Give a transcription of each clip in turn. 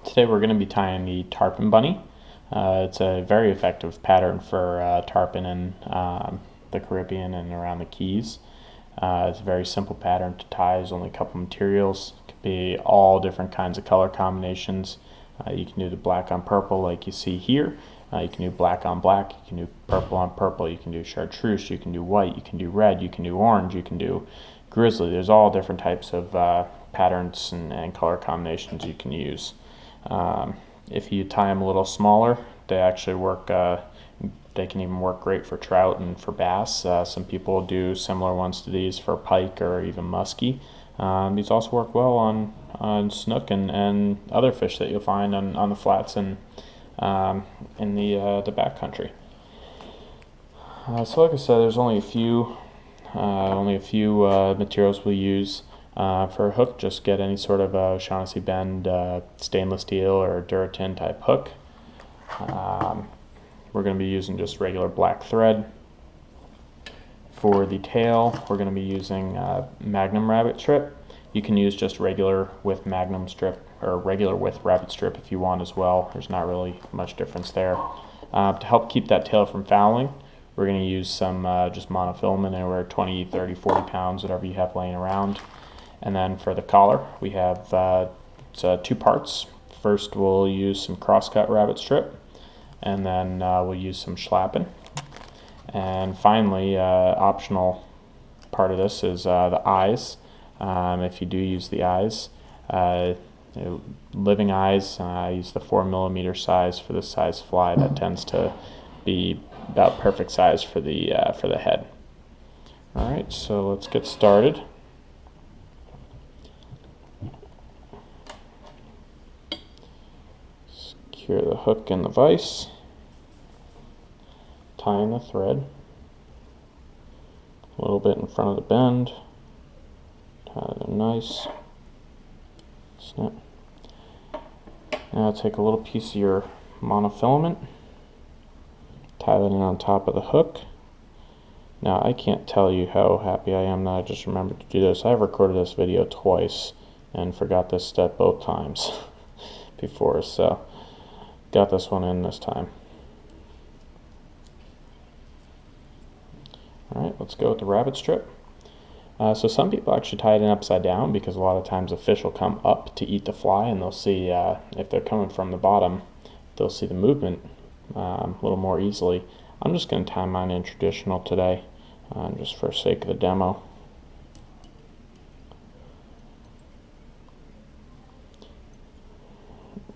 Today we're going to be tying the tarpon bunny. It's a very effective pattern for tarpon in the Caribbean and around the Keys. It's a very simple pattern to tie. There's only a couple materials. It could be all different kinds of color combinations. You can do the black on purple like you see here. You can do black on black. You can do purple on purple. You can do chartreuse. You can do white. You can do red. You can do orange. You can do grizzly. There's all different types of patterns and color combinations you can use. If you tie them a little smaller, they actually work. They can even work great for trout and for bass. Some people do similar ones to these for pike or even muskie. These also work well on snook and other fish that you'll find on the flats and in the backcountry. So like I said, there's only a few materials we'll use. For a hook, just get any sort of Shaughnessy Bend stainless steel or Duratin type hook. We're going to be using just regular black thread. For the tail, we're going to be using Magnum rabbit strip. You can use just regular with Magnum strip or regular with rabbit strip if you want as well. There's not really much difference there. To help keep that tail from fouling, we're going to use some just monofilament, anywhere 20, 30, 40 pounds, whatever you have laying around. And then for the collar, we have two parts. First, we'll use some crosscut rabbit strip, and then we'll use some schlappen. And finally, optional part of this is the eyes. If you do use the eyes, living eyes, I use the 4mm size for this size fly. That tends to be about perfect size for the head. All right, so let's get started. Secure the hook in the vise, tie in the thread a little bit in front of the bend, tie them nice, snip. Now take a little piece of your monofilament, tie that in on top of the hook. Now I can't tell you how happy I am that I just remembered to do this. I've recorded this video twice and forgot this step both times before, so got this one in this time. Alright, let's go with the rabbit strip. So some people actually tie it in upside down because a lot of times the fish will come up to eat the fly, and they'll see, if they're coming from the bottom, they'll see the movement a little more easily. I'm just going to tie mine in traditional today, just for the sake of the demo.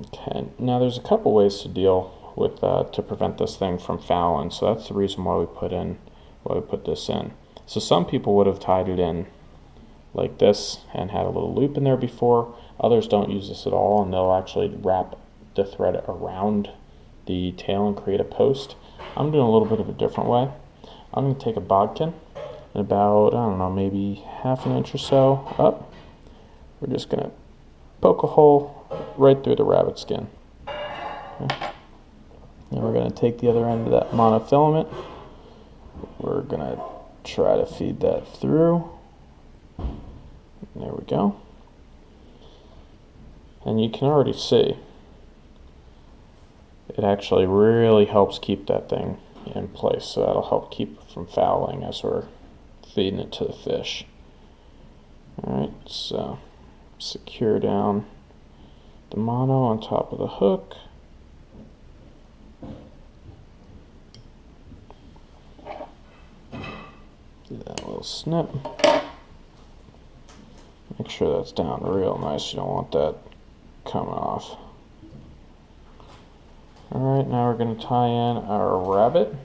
Okay, now there's a couple ways to deal with to prevent this thing from fouling, so that's the reason why we put this in. So some people would have tied it in like this and had a little loop in there before. Others don't use this at all, and they'll actually wrap the thread around the tail and create a post. I'm doing a little bit of a different way. I'm going to take a bodkin and about, I don't know, maybe half an inch or so up. We're just going to poke a hole right through the rabbit skin. Okay. Then we're going to take the other end of that monofilament. We're going to try to feed that through. There we go. And you can already see it actually really helps keep that thing in place, so that'll help keep it from fouling as we're feeding it to the fish. Alright, so secure down the mono on top of the hook. Do that little snip. Make sure that's down real nice. You don't want that coming off. Alright, now we're going to tie in our rabbit.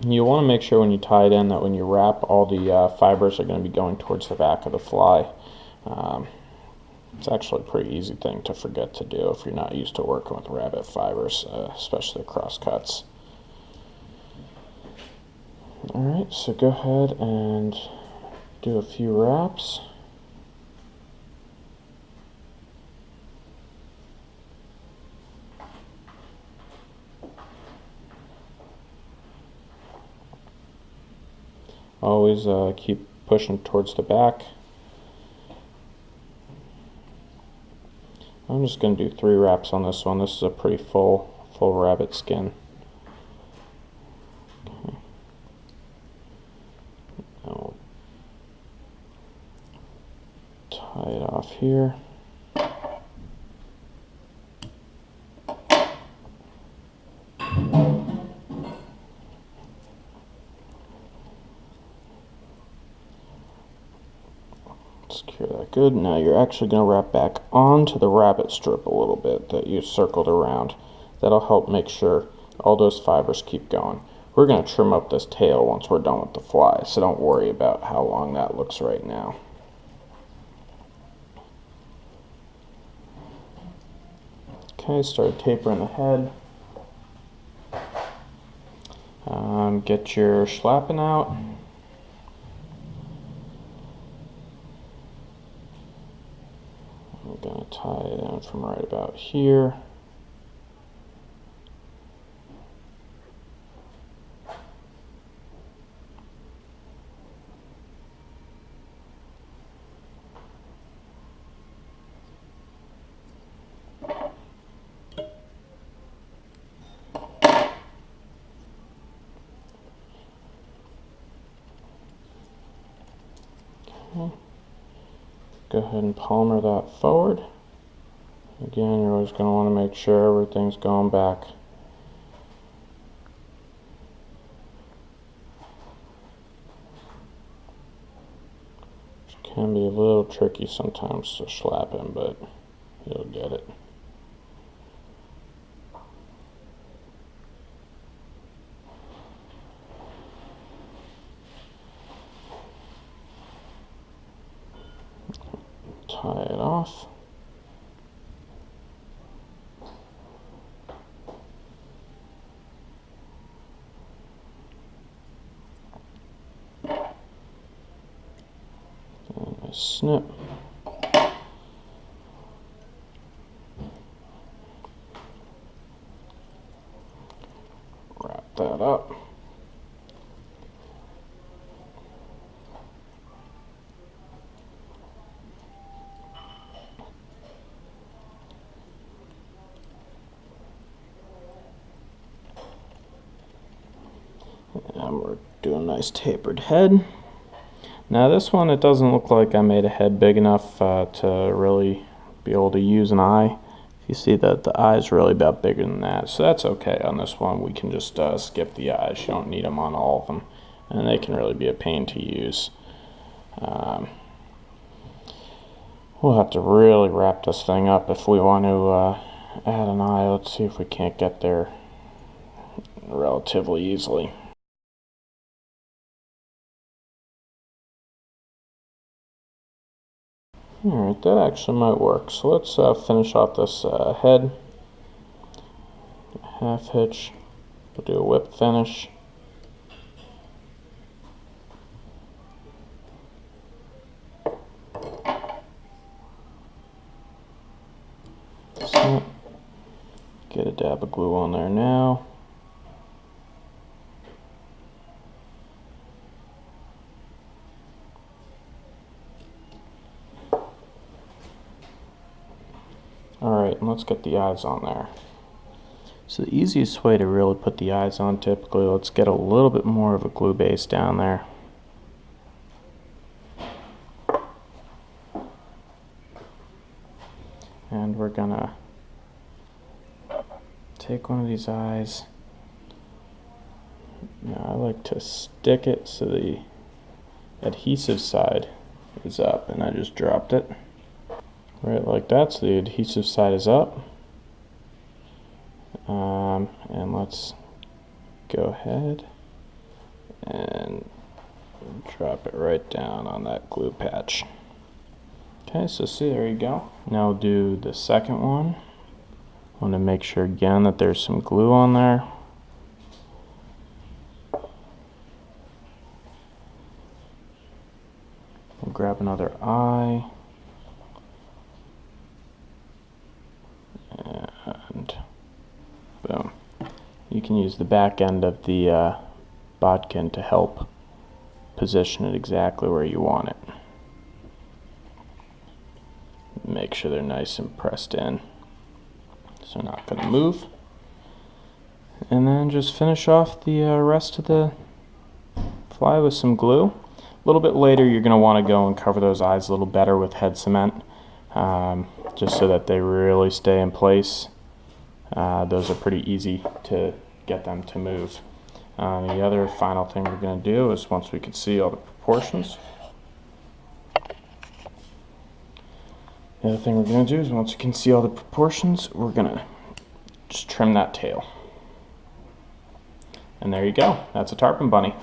You want to make sure when you tie it in that when you wrap, all the fibers are going to be going towards the back of the fly. It's actually a pretty easy thing to forget to do if you're not used to working with rabbit fibers, especially cross cuts. Alright, so go ahead and do a few wraps. Always keep pushing towards the back. I'm just going to do 3 wraps on this one. This is a pretty full rabbit skin. Okay. I'll tie it off here. Secure that good. Now you're actually going to wrap back onto the rabbit strip a little bit that you circled around. That'll help make sure all those fibers keep going. We're going to trim up this tail once we're done with the fly, so don't worry about how long that looks right now. Okay, start tapering the head. Get your schlappen out. I'm going to tie it in from right about here. Go ahead and palmer that forward. Again, you're always going to want to make sure everything's going back. Which can be a little tricky sometimes to schlap in, but you'll get it. Tie it off. And a snip. Wrap that up. And we're doing a nice tapered head. Now this one, it doesn't look like I made a head big enough to really be able to use an eye. You see that the eye is really about bigger than that, so that's okay. On this one, we can just skip the eyes. You don't need them on all of them, and they can really be a pain to use. We'll have to really wrap this thing up if we want to add an eye. Let's see if we can't get there relatively easily. Alright, that actually might work. So let's finish off this head. Half hitch. We'll do a whip finish. Snip. Get a dab of glue on there now. Alright, and let's get the eyes on there. So the easiest way to really put the eyes on, typically, let's get a little bit more of a glue base down there. And we're gonna take one of these eyes. Now I like to stick it so the adhesive side is up, and I just dropped it. Right, like that, so the adhesive side is up. And let's go ahead and drop it right down on that glue patch. Okay, so see, there you go. Now we'll do the second one. I want to make sure again that there's some glue on there. We'll grab another eye. And boom. You can use the back end of the bodkin to help position it exactly where you want it. Make sure they're nice and pressed in so they're not going to move. And then just finish off the rest of the fly with some glue. A little bit later you're going to want to go and cover those eyes a little better with head cement, just so that they really stay in place. Those are pretty easy to get them to move. The other final thing we're going to do is, once we can see all the proportions, we're going to just trim that tail. And there you go. That's a tarpon bunny.